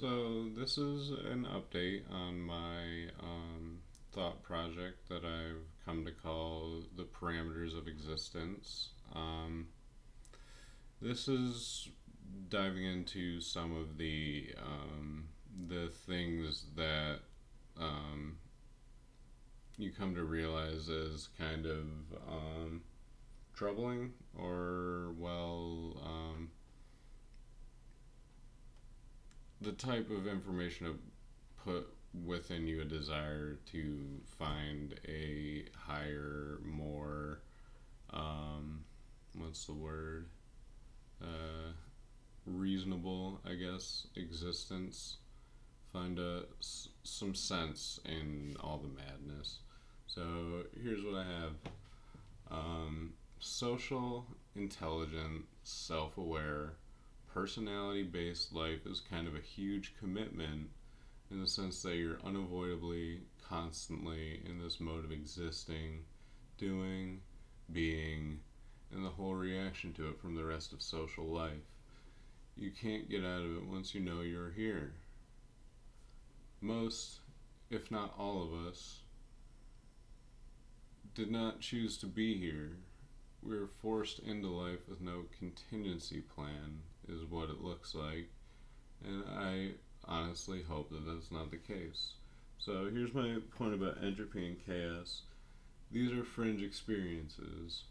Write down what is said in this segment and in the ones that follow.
So, this is an update on my thought project that I've come to call the parameters of existence. This is diving into some of the things that um, you come to realize as kind of troubling or, the type of information to put within you a desire to find a higher, more, um, what's the word? Uh, Reasonable, I guess, existence. Find some sense in all the madness. So here's what I have. Social, intelligent, self aware, personality based life is kind of a huge commitment in the sense that you're unavoidably, constantly in this mode of existing, doing, being, and the whole reaction to it from the rest of social life. You can't get out of it once you know you're here. Most, if not all of us, did not choose to be here. We were forced into life with no contingency plan, is what it looks like, and I honestly hope that that's not the case. So here's my point about entropy and chaos. These are fringe experiences.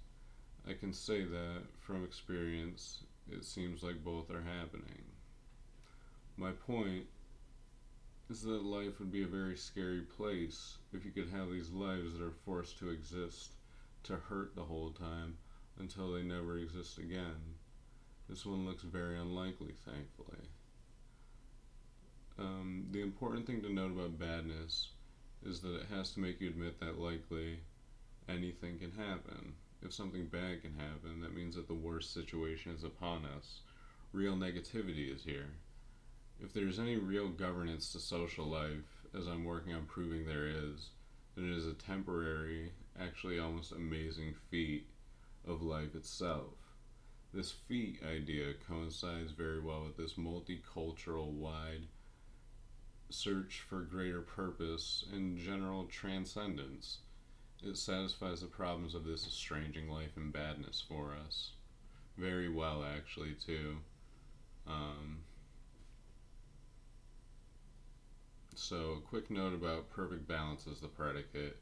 I can say that from experience, it seems like both are happening. My point is that life would be a very scary place if you could have these lives that are forced to exist, to hurt the whole time until they never exist again. This one looks very unlikely, thankfully. The important thing to note about badness is that it has to make you admit that likely anything can happen. If something bad can happen, that means that the worst situation is upon us. Real negativity is here. If there's any real governance to social life, as I'm working on proving there is, then it is a temporary, actually almost amazing feat of life itself. This feat idea coincides very well with this multicultural wide search for greater purpose and general transcendence. It satisfies the problems of this estranging life and badness for us. Very well, actually, too. Um, so, a quick note about perfect balance as the predicate.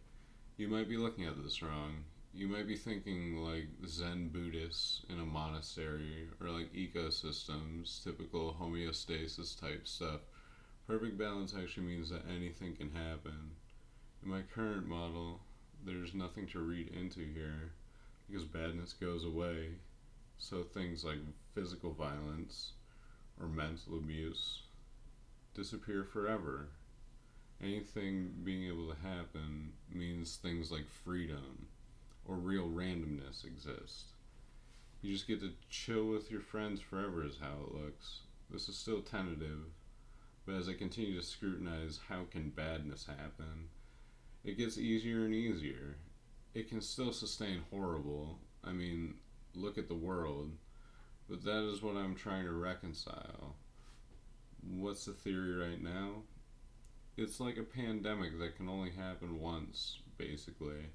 You might be looking at this wrong. You might be thinking like Zen Buddhists in a monastery or like ecosystems, typical homeostasis type stuff. Perfect balance actually means that anything can happen. In my current model, there's nothing to read into here because badness goes away. So things like physical violence or mental abuse disappear forever. Anything being able to happen means things like freedom or real randomness exist. You just get to chill with your friends forever, is how it looks. This is still tentative, but as I continue to scrutinize how can badness happen, it gets easier and easier. It can still sustain horrible. I mean, look at the world. But that is what I'm trying to reconcile. What's the theory right now? It's like a pandemic that can only happen once, basically.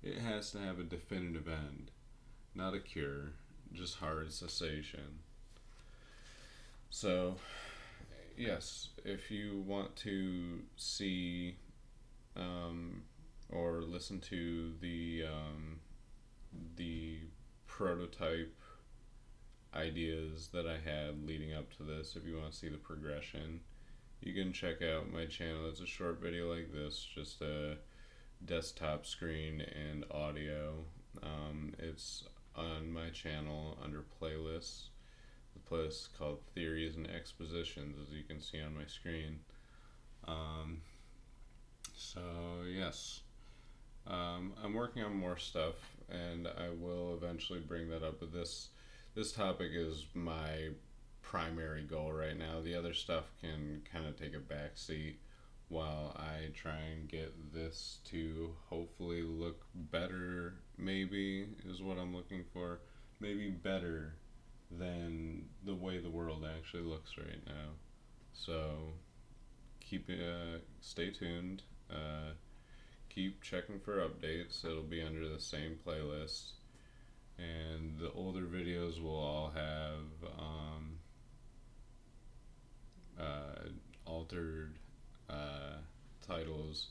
It has to have a definitive end, not a cure, just hard cessation. So, yes, if you want to see um, or listen to the prototype ideas that I had leading up to this, if you want to see the progression, you can check out my channel. It's a short video like this, just a desktop screen and audio. It's on my channel under playlists. The playlist is called Theories and Expositions, as you can see on my screen. Um, so, yes, I'm working on more stuff, and I will eventually bring that up. But this topic is my primary goal right now. The other stuff can kind of take a back seat while I try and get this to hopefully look better. Maybe is what I'm looking for. Maybe better than the way the world actually looks right now. So stay tuned. Keep checking for updates. It'll be under the same playlist, and the older videos will all have altered titles,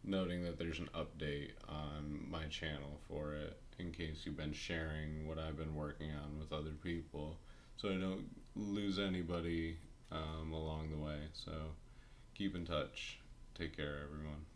noting that there's an update on my channel for it in case you've been sharing what I've been working on with other people, so I don't lose anybody along the way. So keep in touch. Take care, everyone.